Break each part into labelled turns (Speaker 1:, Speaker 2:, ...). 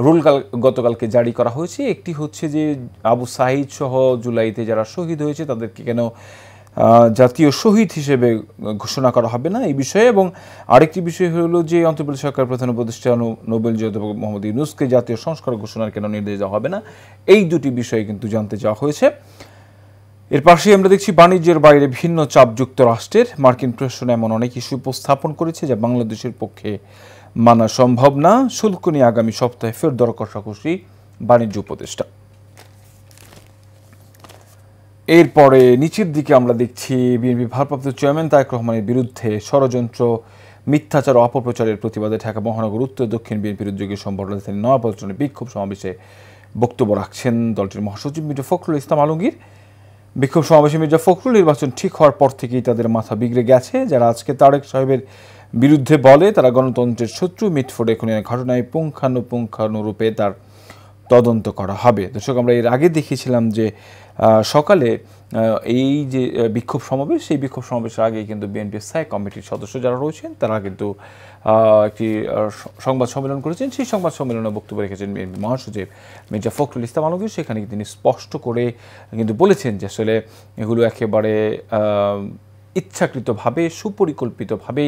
Speaker 1: Rule গতকালকে জারি করা হয়েছে। একটি হচ্ছে যে আবু সাঈদ সহ জুলাইতে যারা শহীদ হয়েছে তাদেরকে কেন জাতীয় শহীদ হিসেবে ঘোষণা করা হবে না এই বিষয়ে, এবং আরেকটি বিষয় হলো যে অন্তর্বর্তী সরকার প্রধান উপদেষ্টা নোবেল জয়ী মোহাম্মদ ইউনূসকে জাতীয় সংস্কার ঘোষণার কেন নির্দেশ দেওয়া হবে না। এই দুটি বিষয়ে কিন্তু জানতে চাওয়া হয়েছে। এর পাশেই আমরা দেখছি বাণিজ্যের বাইরে ভিন্ন চাপ যুক্তরাষ্ট্রের। মার্কিন প্রশাসন এমন অনেক ইস্যু উপস্থাপন করেছে যা বাংলাদেশের পক্ষে মানা সম্ভব না। শুল্ক নিয়ে আগামী সপ্তাহে ফের দর কষাকষি বাণিজ্য উপদেষ্টা। এরপরে নিচের দিকে আমরা দেখছি বিএনপি ভারপ্রাপ্ত চেয়ারম্যান তারেক রহমানের বিরুদ্ধে ষড়যন্ত্র, মিথ্যাচার ও অপপ্রচারের প্রতিবাদে ঢাকা মহানগর উত্তর দক্ষিণ বিএনপির উদ্যোগে সোমবার রাজধানীর নয়াপল্টনে বিক্ষোভ সমাবেশে বক্তব্য রাখছেন দলটির মহাসচিব মির্জা ফখরুল ইসলাম আলমগীর। বিক্ষোভ সমাবেশে মির্জা ফখরুল নির্বাচন ঠিক হওয়ার পর থেকেই তাদের মাথা বিগড়ে গেছে। যারা আজকে তারেক সাহেবের বিরুদ্ধে বলে তারা গণতন্ত্রের শত্রু। মিটফোর্ডে খুনের ঘটনায় পুঙ্খানুপুঙ্খানুরূপে তার তদন্ত করা হবে। দর্শক, আমরা এর আগে দেখিয়েছিলাম যে সকালে এই যে বিক্ষোভ সমাবেশ, সেই বিক্ষোভ সমাবেশের আগে কিন্তু বিএনপির স্থায়ী কমিটির সদস্য যারা রয়েছেন তারা কিন্তু একটি সংবাদ সম্মেলন করেছেন। সেই সংবাদ সম্মেলনে বক্তব্য রেখেছেন বিএনপি মহাসচিব মির্জা ফখরুল ইসলাম আলমগীর। সেখানে তিনি স্পষ্ট করে কিন্তু বলেছেন যে আসলে এগুলো একেবারে ইচ্ছাকৃতভাবে সুপরিকল্পিতভাবে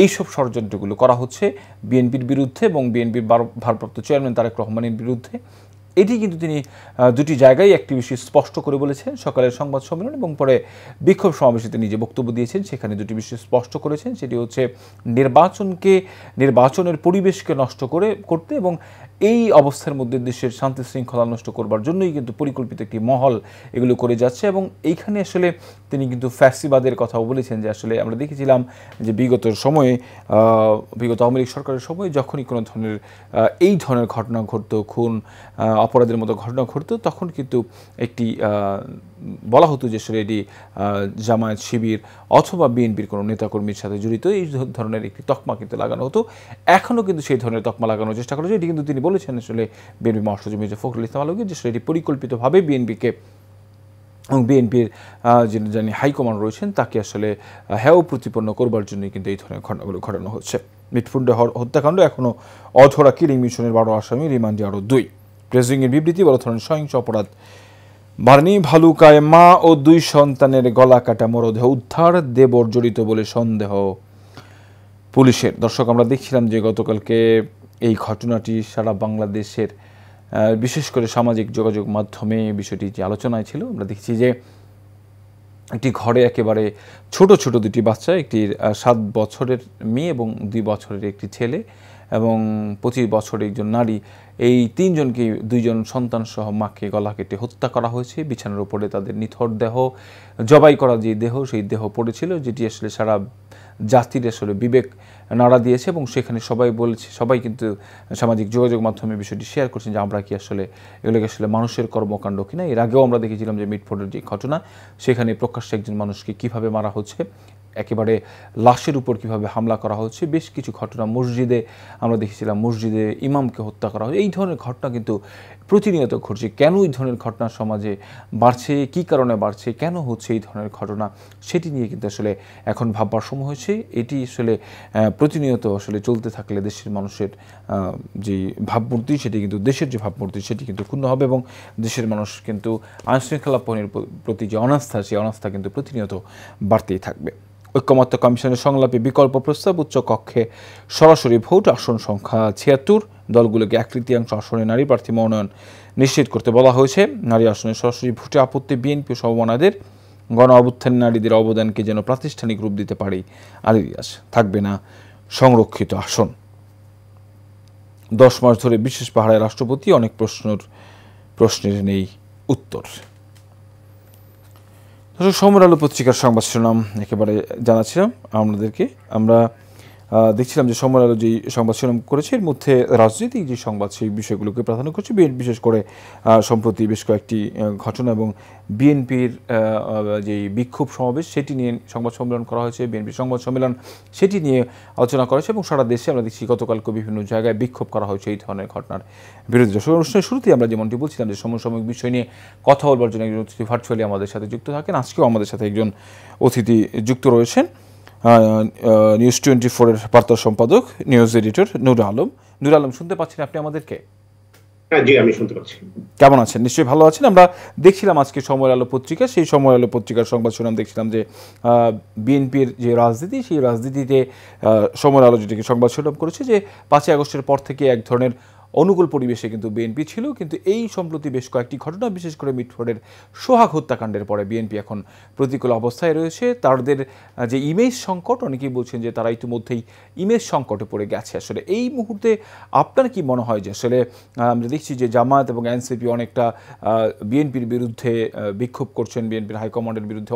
Speaker 1: এইসব ষড়যন্ত্রগুলো করা হচ্ছে বিএনপির বিরুদ্ধে এবং বিএনপির ভারপ্রাপ্ত চেয়ারম্যান তারেক রহমানের বিরুদ্ধে। এটি কিন্তু তিনি দুটি জায়গায় একটি বিষয় স্পষ্ট করে বলেছেন সকালের সংবাদ সম্মেলন এবং পরে বিক্ষোভ সমাবেশে তিনি যে বক্তব্য দিয়েছেন সেখানে দুটি বিষয় স্পষ্ট করেছেন। সেটি হচ্ছে নির্বাচনের পরিবেশকে নষ্ট করতে এবং এই অবস্থার মধ্যে দেশের শান্তি শৃঙ্খলা নষ্ট করবার জন্যই কিন্তু পরিকল্পিত একটি মহল এগুলো করে যাচ্ছে। এবং এইখানে আসলে তিনি কিন্তু ফ্যাসিবাদের কথাও বলেছেন যে আসলে আমরা দেখেছিলাম যে বিগত আওয়ামী লীগ সরকারের সময় যখনই কোনো ধরনের এই ধরনের ঘটনা ঘটতো, খুন অপরাধের মতো ঘটনা ঘটতো, তখন কিন্তু একটি বলা হতো যে আসলে এটি জামায়াত, শিবির অথবা বিএনপির কোনো নেতাকর্মীর সাথে জড়িত, এই ধরনের একটি তকমা কিন্তু লাগানো হতো। এখনও কিন্তু সেই ধরনের তকমা লাগানোর চেষ্টা করেছে। এটি কিন্তু তিনি বলেছেন আসলে বিএনপি মহাসচিব মির্জা ফখরুল ইসলাম আলমগীর যে আসলে এটি পরিকল্পিতভাবে বিএনপিকে এবং বিএনপির যিনি হাইকমান্ড রয়েছেন তাকে আসলে হেয় প্রতিপন্ন করবার জন্যই কিন্তু এই ধরনের ঘটনাগুলো ঘটানো হচ্ছে। মিটফুন্ডে হত্যাকাণ্ড এখনও অধরা, কিলিং মিশনের 12 আসামি, রিমান্ডে আরও 2। প্রেসিডেন্টের বিবৃতি, বড় ধরনের সহিংস অপরাধ বার্নি ভালুকায় মা ও 2 সন্তানের গলা কাটা মরদেহ উদ্ধার, দেবর জড়িত বলে সন্দেহ পুলিশের। দর্শক, আমরা দেখছিলাম যে গতকালকে এই ঘটনাটি সারা বাংলাদেশের বিশেষ করে সামাজিক যোগাযোগ মাধ্যমে বিষয়টি যে আলোচনায় ছিল। আমরা দেখছি যে একটি ঘরে একেবারে ছোট ছোট দুটি বাচ্চা, একটি 7 বছরের মেয়ে এবং 2 বছরের একটি ছেলে এবং 25 বছরের একজন নারী, এই 3 জনকে 2 জন সন্তান সহ মাকে গলা কেটে হত্যা করা হয়েছে। বিছানার উপরে তাদের নিথর দেহ, জবাই করা যে দেহ, সেই দেহ পড়েছিল, যেটি আসলে সারা জাতির আসলে বিবেক নাড়া দিয়েছে। এবং সেখানে সবাই কিন্তু সামাজিক যোগাযোগ মাধ্যমে বিষয়টি শেয়ার করছেন যে আমরা কি আসলে এগুলোকে আসলে মানুষের কর্মকাণ্ড কিনা। এর আগেও আমরা দেখেছিলাম যে মিটফোর্ডের যে ঘটনা, সেখানে প্রকাশ্যে একজন মানুষকে কিভাবে মারা হচ্ছে, একেবারে লাশের উপর কিভাবে হামলা করা হচ্ছে। বেশ কিছু ঘটনা মসজিদে আমরা দেখেছিলাম, মসজিদে ইমামকে হত্যা করা হয়। এই ধরনের ঘটনা কিন্তু প্রতিনিয়ত ঘটছে। কেন এই ধরনের ঘটনা সমাজে বাড়ছে, কী কারণে বাড়ছে, কেন হচ্ছে এই ধরনের ঘটনা, সেটি নিয়ে কিন্তু আসলে এখন ভাববার সময় হয়েছে। এটি আসলে প্রতিনিয়ত আসলে চলতে থাকলে দেশের মানুষের যে ভাবমূর্তি, সেটি কিন্তু দেশের যে ভাবমূর্তি সেটি কিন্তু ক্ষুণ্ণ হবে এবং দেশের মানুষ কিন্তু আইনশৃঙ্খলা বাহিনীর প্রতি যে অনাস্থা, সেই অনাস্থা কিন্তু প্রতিনিয়ত বাড়তেই থাকবে। ঐক্যমত্য কমিশনের সংলাপে বিকল্প প্রস্তাব, উচ্চ কক্ষে সরাসরি ভোট, আসন সংখ্যা 76, দলগুলোকে 1/3 আসনে নারী প্রার্থী মনোনয়ন নিশ্চিত করতে বলা হয়েছে। নারী আসনে সরাসরি ভোটে আপত্তি বিএনপি সমমনাদের। গণ অভ্যুত্থানে নারীদের অবদানকে যেন প্রাতিষ্ঠানিক রূপ দিতে পারে আলী রিয়াজ, থাকবে না সংরক্ষিত আসন। 10 মাস ধরে বিশেষ পাহারায় রাষ্ট্রপতি, অনেক প্রশ্নের নেই উত্তর। সময়ের আলো পত্রিকার সংবাদ শিরোনাম একেবারে জানাচ্ছিলাম আপনাদেরকে। আমরা দেখছিলাম যে সময়ের আলো যেই সংবাদ শিরোনাম করেছে এর মধ্যে রাজনৈতিক যে সংবাদ সেই বিষয়গুলোকে প্রাধান্য করছে। বিশেষ করে সম্প্রতি বেশ কয়েকটি ঘটনা এবং বিএনপির যেই বিক্ষোভ সমাবেশ সেটি নিয়ে সংবাদ সম্মেলন করা হয়েছে। বিএনপির সংবাদ সম্মেলন সেটি নিয়ে আলোচনা করা হয়েছে এবং সারা দেশে আমরা দেখছি গতকালকে বিভিন্ন জায়গায় বিক্ষোভ করা হয়েছে এই ধরনের ঘটনার বিরুদ্ধে। অনুষ্ঠানের শুরুতেই আমরা যেমনটি বলছিলাম যে সমসাময়িক বিষয় নিয়ে কথা বলবার জন্য একজন অতিথি ভার্চুয়ালি আমাদের সাথে যুক্ত থাকেন। আজকেও আমাদের সাথে একজন অতিথি যুক্ত রয়েছেন। নিউজ 24-এর বার্তা সম্পাদক, নিউজ এডিটর নূর আলম। নূর আলম, শুনতে পাচ্ছেন আপনি আমাদেরকে?
Speaker 2: হ্যাঁ জি, আমি শুনতে পাচ্ছি।
Speaker 1: কেমন আছেন? নিশ্চয়ই ভালো আছেন। আমরা দেখছিলাম আজকে সময়ের আলো পত্রিকা, সেই সময়ের আলো পত্রিকার সংবাদ শুনলাম, দেখছিলাম যে বিএনপির যে রাজনীতি, সেই রাজনীতিতে সময়ের আলো যেটিকে সংবাদ শিরোনাম করেছে যে 5ই আগস্টের পর থেকে এক ধরনের অনুকূল পরিবেশে কিন্তু বিএনপি ছিল, কিন্তু এই সম্প্রতি বেশ কয়েকটি ঘটনা, বিশেষ করে মিটফোর্ডের সোহাগ হত্যাকাণ্ডের পরে বিএনপি এখন প্রতিকূল অবস্থায় রয়েছে। তাদের যে ইমেজ সংকট, অনেকেই বলছেন যে তারা ইতিমধ্যেই ইমেজ সংকটে পড়ে গেছে। আসলে এই মুহূর্তে আপনার কি মনে হয় যে আসলে আমরা দেখছি যে জামায়াত এবং এনসিপি অনেকটা বিএনপির বিরুদ্ধে বিক্ষোভ করছেন, বিএনপির হাইকমান্ডের বিরুদ্ধে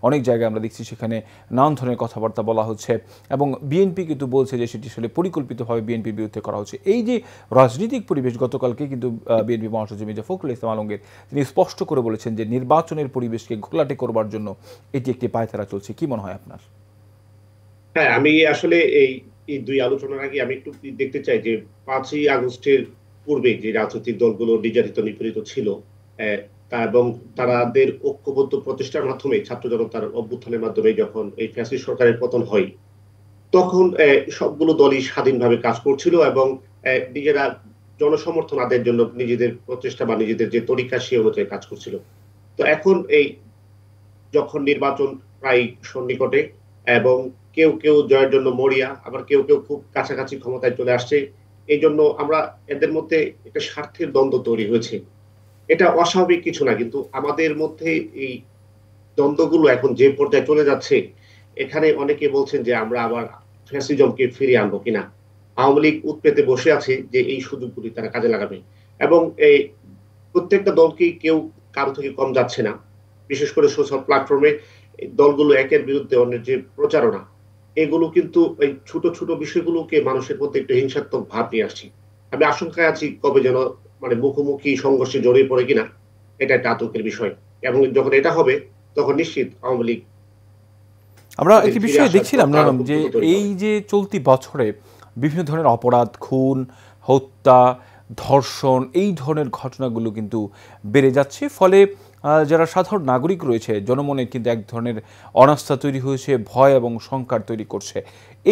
Speaker 1: অনেক জায়গায় আমরা দেখছি সেখানে নানান ধরনের কথাবার্তা বলা হচ্ছে, এবং বিএনপি কিন্তু বলছে যে সেটি আসলে পরিকল্পিতভাবে বিএনপির বিরুদ্ধে করা হচ্ছে। এই যে রাজনৈতিক পরিবেশ, গতকালকে কিন্তু বিএনপি মহাসচিব মির্জা ফখরুল ইসলাম আলমগীর তিনি স্পষ্ট করে বলেছেন যে নির্বাচনের পরিবেশকে ঘোলাটে করবার জন্য এটি একটি পায়তারা চলছে। কি মনে হয় আপনার?
Speaker 2: হ্যাঁ, আমি আসলে এই এই দুই আলোচনার আগে আমি একটু দেখতে চাই যে 5ই আগস্টের পূর্বে যে রাজনৈতিক দলগুলো নির্যাতিত নিপীড়িত ছিল, তা এবং তাদের ঐক্যবদ্ধ প্রচেষ্টার মাধ্যমে ছাত্র জনতার অভ্যুত্থানের মাধ্যমে যখন এই ফ্যাসিস্ট সরকারের পতন হয়, তখন সবগুলো দলই স্বাধীনভাবে কাজ করছিল এবং নিজেরা জনসমর্থন আদায়ের জন্য নিজেদের প্রচেষ্টা বা নিজেদের যে তরিকা সে অনুযায়ী কাজ করছিল। তো এখন এই যখন নির্বাচন প্রায় সন্নিকটে এবং কেউ কেউ জয়ের জন্য মরিয়া, আবার কেউ কেউ খুব কাছাকাছি ক্ষমতায় চলে আসছে, এই জন্য আমরা এদের মধ্যে একটা স্বার্থের দ্বন্দ্ব তৈরি হয়েছে। এটা অস্বাভাবিক কিছু না, কিন্তু আমাদের মধ্যে এই দ্বন্দ্বগুলো এখন যে পর্যায়ে চলে যাচ্ছে, এখানে অনেকে বলছেন যে আমরা আবার ফ্যাসিজমকে ফিরিয়ে আনবো কিনা। আওয়ামী লীগ উৎপেতে বসে আছে যে এই সুযোগগুলি তারা কাজে লাগাবে, এবং এই প্রত্যেকটা দলকেই কেউ কারো থেকে কম যাচ্ছে না। বিশেষ করে সোশ্যাল প্ল্যাটফর্মে দলগুলো একের বিরুদ্ধে অন্যের যে প্রচারণা, এগুলো কিন্তু এই ছোট ছোট বিষয়গুলোকে মানুষের মধ্যে একটু হিংসাত্মক ভাব নিয়ে আসছে। আমি আশঙ্কায় আছি কবে যেন মুখোমুখি সংঘর্ষে জড়িয়ে পড়ে কিনা, এটা একটা আতঙ্কের বিষয়। এবং যখন এটা হবে তখন নিশ্চিত আওয়ামী লীগ
Speaker 1: আমরা একটি
Speaker 2: ফিরে
Speaker 1: বিষয়ে
Speaker 2: আসার
Speaker 1: দেখছিলাম যে এই যে চলতি বছরে বিভিন্ন ধরনের অপরাধ, খুন, হত্যা, ধর্ষণ, এই ধরনের ঘটনাগুলো কিন্তু বেড়ে যাচ্ছে। ফলে যারা সাধারণ নাগরিক রয়েছে, জনমনে কিন্তু এক ধরনের অনাস্থা তৈরি হয়েছে, ভয় এবং শঙ্কার তৈরি করছে।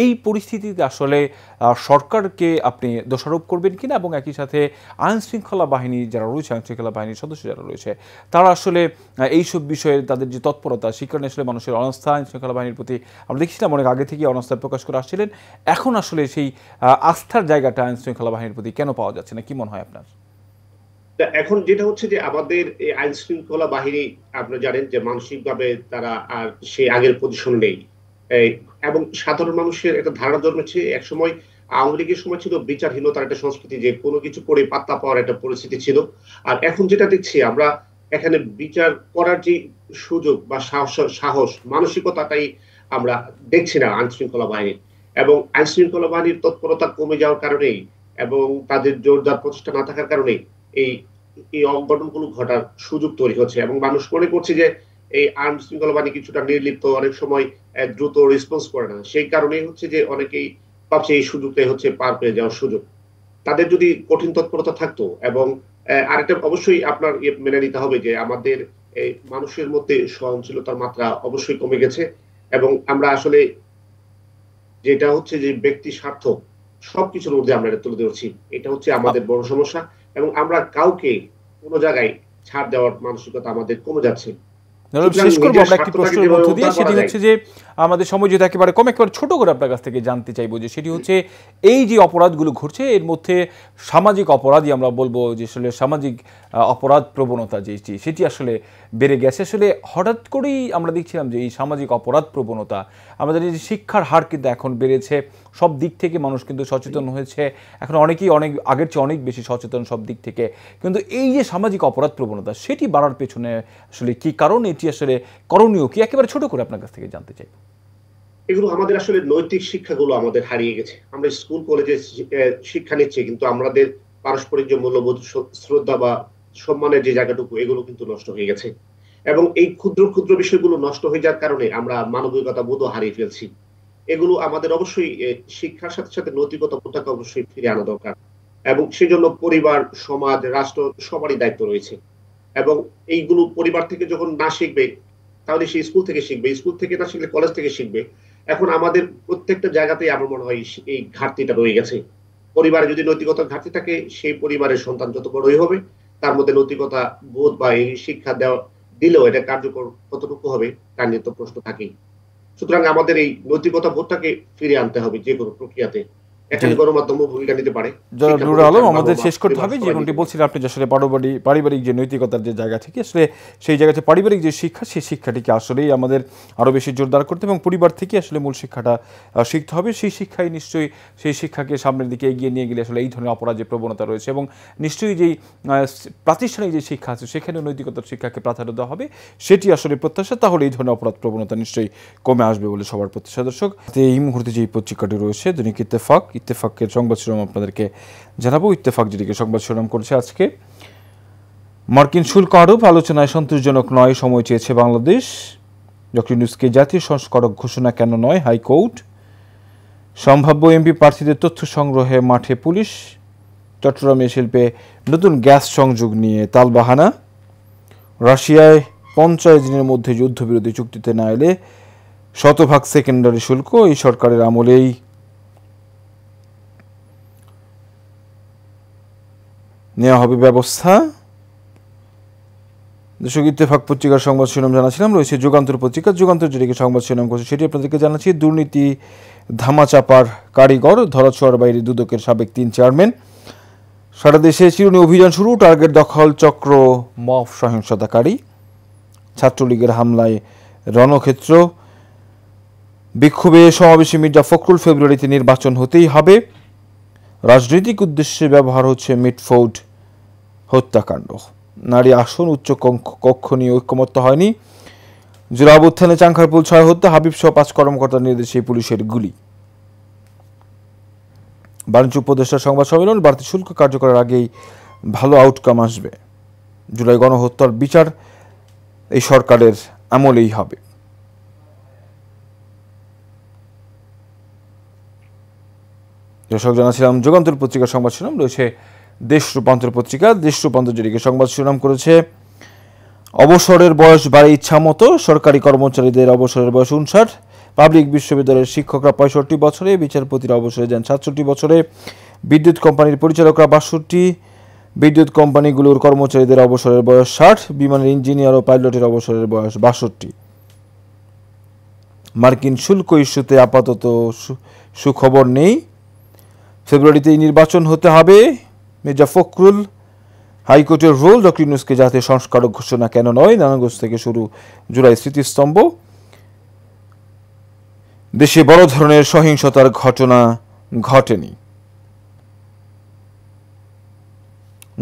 Speaker 1: এই পরিস্থিতিতে আসলে সরকারকে আপনি দোষারোপ করবেন কিনা, এবং একই সাথে আইন শৃঙ্খলা বাহিনী যারা রয়েছে, আইন শৃঙ্খলা বাহিনীর সদস্য যারা রয়েছে, তারা আসলে এইসব বিষয়ে তাদের যে তৎপরতা, সে কারণে আসলে মানুষের অনাস্থা আইন শৃঙ্খলা বাহিনীর প্রতি আমরা দেখছিলাম অনেক আগে থেকে অনাস্থা প্রকাশ করে আসছিলেন। এখন আসলে সেই আস্থার জায়গাটা আইন শৃঙ্খলা বাহিনীর প্রতি কেন পাওয়া যাচ্ছে না? কি মনে হয় আপনার?
Speaker 2: এখন যেটা হচ্ছে যে আমাদের এই আইন শৃঙ্খলা বাহিনী, আপনি জানেন যে মানসিকভাবে তারা আর সেই আগের পজিশন নেই, এবং সাধারণ মানুষের একটা ধারণা জন্মেছে। একসময় আওয়ামী লীগের সময় ছিল বিচারহীনতার একটা সংস্কৃতি, যে কোনো কিছু করে পাত্তা পাওয়ার একটা পরিস্থিতি ছিল। আর এখন যেটা দেখছি আমরা, এখানে বিচার করার যে সুযোগ বা সাহস মানসিকতাটাই আমরা দেখছি না আইন শৃঙ্খলা বাহিনীর। এবং আইন শৃঙ্খলা বাহিনীর তৎপরতা কমে যাওয়ার কারণেই এবং তাদের জোরদার প্রচেষ্টা না থাকার কারণে এই এই অঘটনগুলো ঘটার সুযোগ তৈরি হচ্ছে, এবং মানুষ মনে করছে যে এই আইন শৃঙ্খলা বাহিনী কিছুটা নির্লিপ্ত, অনেক সময় দ্রুত রেসপন্স করে না। সেই কারণেই হচ্ছে যে অনেকেই ভাবছে এই সুযোগটাই হচ্ছে পার পেয়ে যাওয়ার সুযোগ। তাদের যদি কঠিন তৎপরতা থাকতো, এবং আরেকটা অবশ্যই আপনার মেনে নিতে হবে যে আমাদের এই মানুষের মধ্যে সহনশীলতার মাত্রা অবশ্যই কমে গেছে, এবং আমরা আসলে যেটা হচ্ছে যে ব্যক্তি স্বার্থ সবকিছুর মধ্যে আমরা এটা তুলে ধরছি, এটা হচ্ছে আমাদের বড় সমস্যা। এবং আমরা কাউকে কোনো জায়গায় ছাড় দেওয়ার মানসিকতা আমাদের কমে যাচ্ছে।
Speaker 1: শেষ করবো আমরা একটি প্রশ্নের মধ্য দিয়ে, সেটি হচ্ছে যে আমাদের সময় যদি একেবারে কম, একেবারে ছোট করে আপনার কাছ থেকে জানতে চাইবো যে সেটি হচ্ছে এই যে অপরাধগুলো ঘটছে, এর মধ্যে সামাজিক অপরাধই আমরা বলবো যে আসলে সামাজিক অপরাধ প্রবণতা যেটি, সেটি আসলে বেড়ে গেছে। আসলে হঠাৎ করেই আমরা দেখছিলাম যে এই সামাজিক অপরাধ প্রবণতা, আমাদের এই যে শিক্ষার হার কিন্তু এখন বেড়েছে, সব দিক থেকে মানুষ কিন্তু সচেতন হয়েছে, এখন অনেকেই অনেক আগের চেয়ে অনেক বেশি সচেতন সব দিক থেকে। কিন্তু এই যে সামাজিক অপরাধ প্রবণতা, সেটি বাড়ার পেছনে আসলে কি কারণ, এটি আসলে করণীয় কি, একেবারে ছোট করে আপনার কাছ থেকে জানতে চাই।
Speaker 2: এগুলো আমাদের আসলে নৈতিক শিক্ষাগুলো আমাদের হারিয়ে গেছে। আমরা স্কুল কলেজে শিক্ষা নিচ্ছি, কিন্তু আমাদের পারস্পরিক যে মূল্যবোধ, শ্রদ্ধা বা সম্মানের যে জায়গাটুকু, এগুলো কিন্তু নষ্ট হয়ে গেছে। এবং এই ক্ষুদ্র ক্ষুদ্র বিষয়গুলো নষ্ট হয়ে যাওয়ার কারণে আমরা মানবিকতা বোধও হারিয়ে ফেলছি। এগুলো আমাদের অবশ্যই শিক্ষার সাথে সাথে নৈতিকতা বোধটাকে অবশ্যই ফিরে আনা দরকার, এবং সেজন্য পরিবার, সমাজ, রাষ্ট্র সবারই দায়িত্ব রয়েছে। এবং এইগুলো পরিবার থেকে যখন না শিখবে, তাহলে সে স্কুল থেকে শিখবে, স্কুল থেকে না শিখলে কলেজ থেকে শিখবে। এখন আমাদের প্রত্যেকটা জায়গাতেই আমার মনে হয় এই ঘাটতিটা রয়ে গেছে। পরিবারে যদি নৈতিকতার ঘাটতি থাকে, সেই পরিবারের সন্তান যত বড়ই হবে তার মধ্যে নৈতিকতা বোধ বা এই শিক্ষা দেওয়া দিলেও এটা কার্যকর কতটুকু হবে তার নিয়ে তো প্রশ্ন থাকেই। সুতরাং আমাদের এই নৈতিকতা বোধটাকে ফিরে আনতে হবে যে কোনো প্রক্রিয়াতে। এখানে গণমাধ্যমও ভূমিকা নিতে পারে।
Speaker 1: যারা নুরুল আলম, আমাদের শেষ করতে হবে, যেমনটি বলছিলেন আপনি যে আসলে পারিবারিক যে নৈতিকতার যে জায়গা থেকে আসলে সেই জায়গাতে পারিবারিক যে শিক্ষা, সেই শিক্ষাটিকে আসলেই আমাদের আরও বেশি জোরদার করতে এবং পরিবার থেকে আসলে মূল শিক্ষাটা শিখতে হবে। সেই শিক্ষাই নিশ্চয়ই সেই শিক্ষাকে সামনের দিকে এগিয়ে নিয়ে গেলে আসলে এই ধরনের অপরাধের প্রবণতা রয়েছে এবং নিশ্চয়ই যেই প্রাতিষ্ঠানিক যে শিক্ষা আছে সেখানে নৈতিকতার শিক্ষাকে প্রাধান্য দেওয়া হবে, সেটি আসলে প্রত্যাশা। তাহলে এই ধরনের অপরাধ প্রবণতা নিশ্চয়ই কমে আসবে বলে সবার প্রত্যাশা। দর্শক, এই মুহূর্তে যে পত্রিকাটি রয়েছে দৈনিক ইত্তেফাকের সংবাদ শিরোনাম আপনাদেরকে জানাবো। ইত্তেফাক যেটিকে সংবাদ শিরোনাম করেছে আজকে, মার্কিন শুল্ক আরোপ আলোচনায় সন্তোষজনক নয়, সময় চেয়েছে বাংলাদেশ। ডক্টর ইউনূসকে জাতীয় সংস্কারক ঘোষণা কেন নয়, হাইকোর্ট। সম্ভাব্য এমপি প্রার্থীদের তথ্য সংগ্রহে মাঠে পুলিশ। চট্টগ্রামে শিল্পে নতুন গ্যাস সংযোগ নিয়ে তালবাহানা। রাশিয়ায় 50 দিনের মধ্যে যুদ্ধবিরতি চুক্তিতে না এলে শতভাগ সেকেন্ডারি শুল্ক এই সরকারের আমলেই নেওয়া হবে ব্যবস্থা। দর্শক, ইত্তেফাক পত্রিকার সংবাদ শিরোনাম জানাছিলাম। রয়েছে যুগান্তর পত্রিকা, যুগান্তর যেটিকে সংবাদ শিরোনাম করছে সেটি আপনাদেরকে জানাচ্ছি। দুর্নীতি ধামাচাপার কারিগর, ধরাছোঁয়ার বাইরে দুদকের সাবেক 3 চেয়ারম্যান। সারা দেশে চিরুনি অভিযান শুরু, টার্গেট দখল চক্র মফ সহিংসতাকারী। ছাত্রলীগের হামলায় রণক্ষেত্র, বিক্ষোভে সমাবেশে মির্জা ফখরুল, ফেব্রুয়ারিতে নির্বাচন হতেই হবে। রাজনৈতিক উদ্দেশ্যে ব্যবহার হচ্ছে মিটফোর্ড হত্যাকাণ্ড। নারী আসন উচ্চ কক্ষ নিয়ে ঐক্যমত্য হয়নি। জোড়া অভ্যুত্থানে চাংখারপুল 6 হত্যা, হাবিব সহ 5 কর্মকর্তার নির্দেশে পুলিশের গুলি। বাণিজ্য উপদেষ্টার সংবাদ সম্মেলন, বাড়তি শুল্ক কার্যকরের আগেই ভালো আউটকাম আসবে। জুলাই গণহত্যার বিচার এই সরকারের আমলেই হবে। দর্শক, জানাছিলাম যুগান্তর পত্রিকার সংবাদ শিরোনাম। রয়েছে দেশ রূপান্তর পত্রিকা, দেশ রূপান্তর যেটিকে সংবাদ শিরোনাম করেছে অবসরের বয়স বাড়ে ইচ্ছা মতো, সরকারি কর্মচারীদের অবসরের বয়স 59। পাবলিক বিশ্ববিদ্যালয়ের শিক্ষকরা 65 বছরে, বিচারপতিরা অবসরে যান 67 বছরে। বিদ্যুৎ কোম্পানির পরিচালকরা 62, বিদ্যুৎ কোম্পানিগুলোর কর্মচারীদের অবসরের বয়স 60, বিমানের ইঞ্জিনিয়ার ও পাইলটের অবসরের বয়স 62। মার্কিন শুল্ক ইস্যুতে আপাতত সুখবর নেই। ফেব্রুয়ারিতেই নির্বাচন হতে হবে। মির্জা ফখরুল, হাইকোর্টের রোল, ডক্টর ইউনূসকে জাতীয় সংস্কারক ঘোষণা কেন নয়, নারায়ণগঞ্জ থেকে শুরু জুলাই স্মৃতিস্তম্ভ। দেশে বড় ধরনের সহিংসতার ঘটনা ঘটেনি।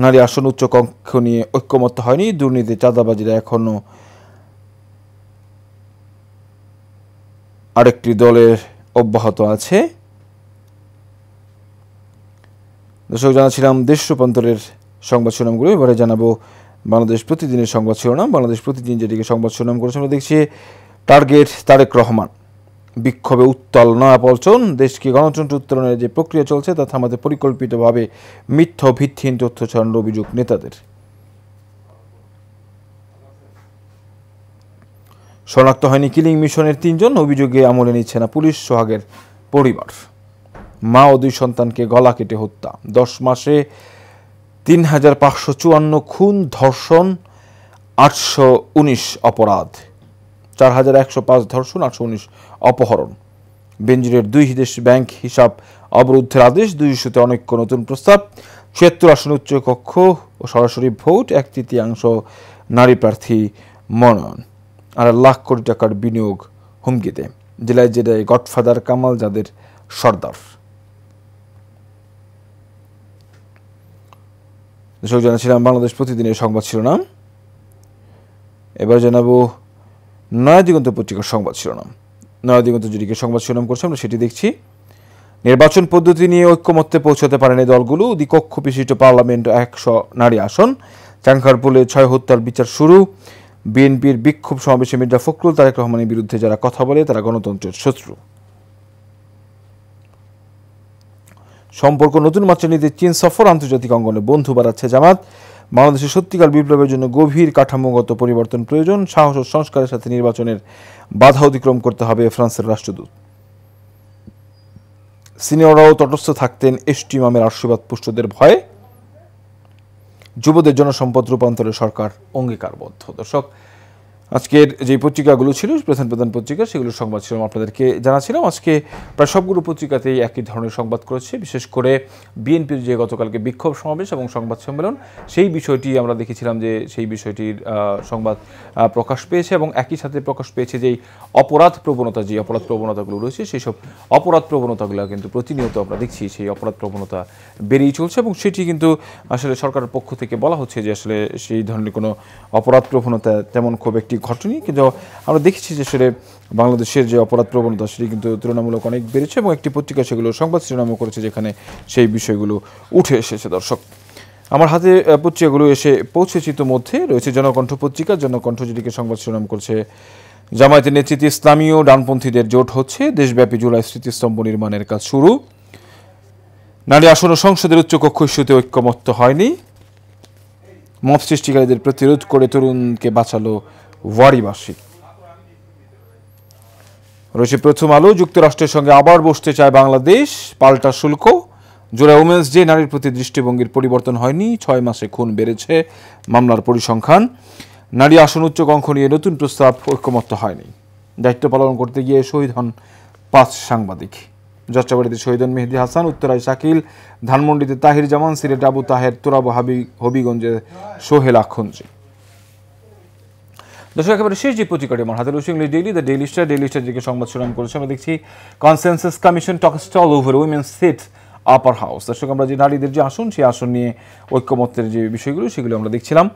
Speaker 1: নারী আসন উচ্চ কক্ষ নিয়ে ঐক্যমত্য হয়নি। দুর্নীতি চাঁদাবাজিরা এখনো আরেকটি দলের অব্যাহত আছে। দর্শক, জানাছিলাম দেশ রূপান্তরের সংবাদ শিরোনামগুলো। এবারে জানাবো বাংলাদেশ প্রতিদিনের সংবাদ শিরোনাম। বাংলাদেশ প্রতিদিন যেটিকে সংবাদ শিরোনাম করেছে আমরা দেখছি, টার্গেট তারেক রহমান, বিক্ষোভে উত্তাল নয়াপল্টন। দেশকে গণতন্ত্র উত্তরণের যে প্রক্রিয়া চলছে তা থামাতে পরিকল্পিতভাবে মিথ্যা ভিত্তিহীন তথ্য ছড়ানোর অভিযোগ নেতাদের। শনাক্ত হয়নি কিলিং মিশনের 3 জন, অভিযোগে আমলে নিচ্ছে না পুলিশ। সোহাগের পরিবার, মা ও 2 সন্তানকে গলা কেটে হত্যা। 10 মাসে 3554 খুন, ধর্ষণ 819 অপরাধ, 4105 ধর্ষণ, 819 অপহরণ। বেনজিরের 2 দেশ ব্যাংক হিসাব অবরুদ্ধের আদেশ। 2 ইস্যুতে অনৈক্য, নতুন প্রস্তাব। 76 আসন উচ্চ কক্ষ ও সরাসরি ভোট, 1/3 নারী প্রার্থী মনোনয়ন। আর লাখ কোটি টাকার বিনিয়োগ হুমকিতে। জেলায় জেলায় গডফাদার, কামাল যাদের সর্দার। দর্শক, জানাছিলাম বাংলাদেশ প্রতিদিনের সংবাদ শিরোনাম। এবার জানাবো নয়াদিগন্ত পত্রিকার সংবাদ শিরোনাম। নয়াদিগন্ত যেটিকে সংবাদ শিরোনাম করছে আমরা সেটি দেখছি। নির্বাচন পদ্ধতি নিয়ে ঐক্যমত্যে পৌঁছতে পারেনি দলগুলো। দ্বিকক্ষ বিশিষ্ট পার্লামেন্ট 100 নারী আসন। চাংখারপুলে 6 হত্যার বিচার শুরু। বিএনপির বিক্ষোভ সমাবেশে মির্জা ফখরুল, তারেক রহমানের বিরুদ্ধে যারা কথা বলে তারা গণতন্ত্রের শত্রু। সম্পর্ক নতুন মাত্রা নিতে চীন সফর, আন্তর্জাতিক অঙ্গনে বন্ধু বাড়াচ্ছে জামাত। বাংলাদেশের সত্যিকার বিপ্লবের জন্য গভীর কাঠামোগত পরিবর্তন প্রয়োজন। সাহস ও সংস্কারের সাথে নির্বাচনের বাধা অতিক্রম করতে হবে ফ্রান্সের রাষ্ট্রদূত। সিনিয়ররাও তটস্থ থাকতেন এসটি ইমামের আশীর্বাদ পুষ্টদের ভয়ে। যুবদের জনসম্পদ রূপান্তরে সরকার অঙ্গীকারবদ্ধ। দর্শক, আজকের যে পত্রিকাগুলো ছিল প্রধান প্রধান পত্রিকা, সেগুলোর সংবাদ ছিল আপনাদেরকে জানাছিলাম। আজকে প্রায় সবগুলো পত্রিকাতেই একই ধরনের সংবাদ করেছে। বিশেষ করে বিএনপির যে গতকালকে বিক্ষোভ সমাবেশ এবং সংবাদ সম্মেলন, সেই বিষয়টি আমরা দেখেছিলাম যে সেই বিষয়টির সংবাদ প্রকাশ পেয়েছে এবং একই সাথে প্রকাশ পেয়েছে যে অপরাধ প্রবণতাগুলো রয়েছে, সেই সব অপরাধ প্রবণতাগুলো কিন্তু প্রতিনিয়ত আমরা দেখছি সেই অপরাধ প্রবণতা বেড়েই চলছে এবং সেটি কিন্তু আসলে সরকারের পক্ষ থেকে বলা হচ্ছে যে আসলে সেই ধরনের কোনো অপরাধ প্রবণতা তেমন খুব একটি ঘটেনি, কিন্তু আমরা দেখেছি যে আসলে বাংলাদেশের যে অপরাধ প্রবণতা সেটি কিন্তু তুলনামূলক অনেক বেড়েছে এবং একটি পত্রিকা সেগুলো সংবাদ শিরোনামও করেছে যেখানে সেই বিষয়গুলো উঠে এসেছে। দর্শক, আমার হাতে পত্রিকাগুলো এসে পৌঁছেছে, ইতিমধ্যে রয়েছে জনকণ্ঠ পত্রিকা। জনকণ্ঠ যেটিকে সংবাদ শিরোনাম করছে জামায়াতের নেতৃত্বে ইসলামী ও ডানপন্থীদের জোট হচ্ছে, দেশব্যাপী জুলাই স্মৃতিস্তম্ভ নির্মাণের কাজ শুরু, নারী আসন ও সংসদের উচ্চকক্ষ ইস্যুতে ঐক্যমত্য হয়নি, মব সৃষ্টিকারীদের প্রতিরোধ করে তরুণকে বাঁচালো ওয়ারিবাসী। রয়েছে প্রথম আলো, যুক্তরাষ্ট্রের সঙ্গে আবার বসতে চায় বাংলাদেশ, পাল্টা শুল্ক, জুলাই উমেন্স ডে, নারীর প্রতি দৃষ্টিভঙ্গির পরিবর্তন হয়নি, 6 মাসে খুন বেড়েছে, মামলার পরিসংখ্যান, নারী আসন উচ্চকক্ষ নিয়ে নতুন প্রস্তাব, ঐক্যমত্য হয়নি, দায়িত্ব পালন করতে গিয়ে শহীদ হন 5 সাংবাদিক, যাত্রাবাড়িতে শহীদ হন মেহেদী হাসান, উত্তরায় শাকিল, ধানমন্ডিতে তাহির জামান, সিলেটে আবু তাহের, তোরাব হবিগঞ্জে সোহেল আখন্জি। দর্শক, একেবারে শেষ যে পত্রিকাটি আমার হাতে রয়েছে English daily, the Daily Star. Daily Star দিকে সংবাদ শিরোনাম করেছে, আমরা দেখছি consensus commission talk stall over women's seat upper house. দর্শক, আমরা যে নারীদের যে আসন, সেই আসন নিয়ে ঐক্যমত্যের যে বিষয়গুলো সেগুলো আমরা দেখছিলাম।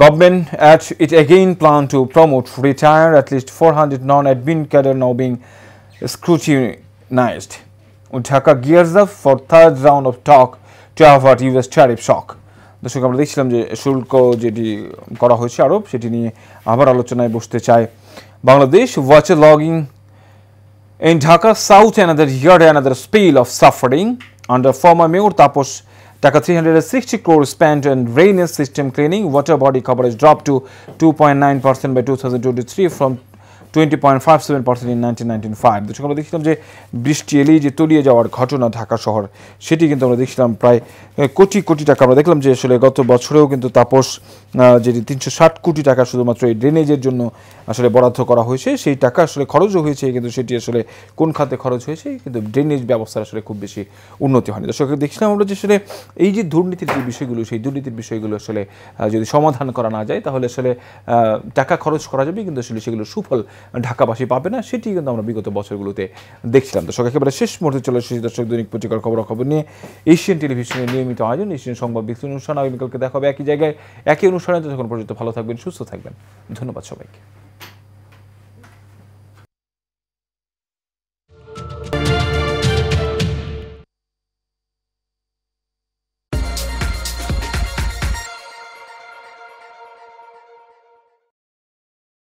Speaker 1: Government at it again plan to promote retire at least 400 non-admin cadre now being scrutinized. Dhaka gears up for third round of talk to avert US tariff shock. দর্শক, আমরা দেখছিলাম যে শুল্ক যেটি করা হয়েছে আরোপ, সেটি নিয়ে আবার আলোচনায় বসতে চায় বাংলাদেশ। ওয়াচে logging in Dhaka South, another year, another spell of suffering under former Mayor Taposh. Taka 360 crore spent on drainage system cleaning. Water body coverage dropped to 2.9% by 2023 from 20.57% in 1995. দর্শক, আমরা দেখছিলাম যে বৃষ্টি এলেই যে তলিয়ে যাওয়ার ঘটনা ঢাকা শহর, সেটি কিন্তু আমরা দেখছিলাম প্রায় কোটি কোটি টাকা। আমরা দেখলাম যে আসলে গত বছরেও কিন্তু তাপস যেটি 360 কোটি টাকা শুধুমাত্র এই ড্রেনেজের জন্য আসলে বরাদ্দ করা হয়েছে, সেই টাকা আসলে খরচও হয়েছে, কিন্তু সেটি আসলে কোন খাতে খরচ হয়েছে, কিন্তু ড্রেনেজ ব্যবস্থার আসলে খুব বেশি উন্নতি হয়নি। দর্শক, দেখছিলাম আমরা যে আসলে এই যে দুর্নীতির যে বিষয়গুলো, সেই দুর্নীতির বিষয়গুলো আসলে যদি সমাধান করা না যায় তাহলে আসলে টাকা খরচ করা যাবে, কিন্তু আসলে সেগুলো সুফল ঢাকাবাসী পাবে না, সেটি কিন্তু আমরা বিগত বছরগুলোতে দেখছিলাম। দর্শক, একেবারে শেষ মুহূর্তে চলে এসেছি দর্শক দৈনিক পত্রিকার খবরাখবর নিয়ে। এশিয়ান টেলিভিশনের নিয়মিত আয়োজন এশিয়ান সংবাদ বিশ্লেষণ অনুষ্ঠান, আগামীকালকে দেখা হবে একই জায়গায় একই অনুষ্ঠানে। তখন পর্যন্ত ভালো থাকবেন, সুস্থ থাকবেন। ধন্যবাদ সবাইকে।